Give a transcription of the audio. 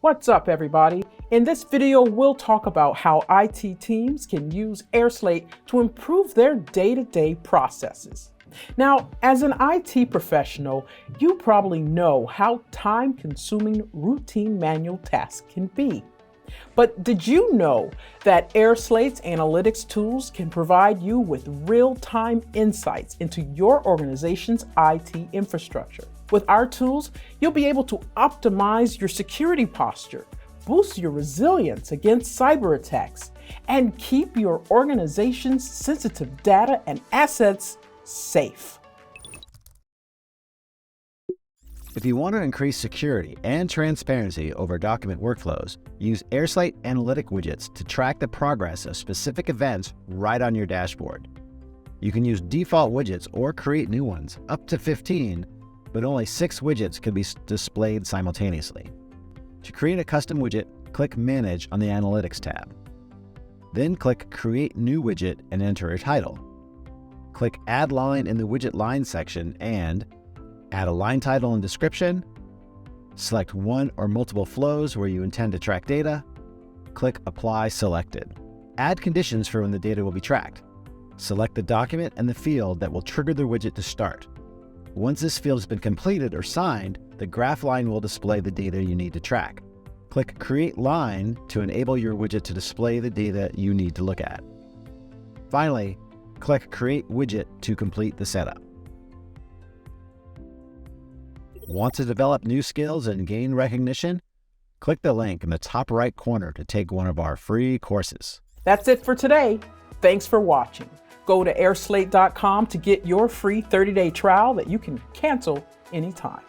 What's up, everybody? In this video, we'll talk about how IT teams can use airSlate to improve their day-to-day processes. Now, as an IT professional, you probably know how time-consuming routine manual tasks can be. But did you know that airSlate's analytics tools can provide you with real-time insights into your organization's IT infrastructure? With our tools, you'll be able to optimize your security posture, boost your resilience against cyber attacks, and keep your organization's sensitive data and assets safe. If you want to increase security and transparency over document workflows, use airSlate analytic widgets to track the progress of specific events right on your dashboard. You can use default widgets or create new ones, up to 15, but only 6 widgets can be displayed simultaneously. To create a custom widget, click Manage on the Analytics tab. Then click Create New Widget and enter a title. Click Add Line in the Widget Line section and add a line title and description. Select one or multiple flows where you intend to track data. Click Apply Selected. Add conditions for when the data will be tracked. Select the document and the field that will trigger the widget to start. Once this field has been completed or signed, the graph line will display the data you need to track. Click Create Line to enable your widget to display the data you need to look at. Finally, click Create Widget to complete the setup. Want to develop new skills and gain recognition? Click the link in the top right corner to take one of our free courses. That's it for today. Thanks for watching. Go to airslate.com to get your free 30-day trial that you can cancel anytime.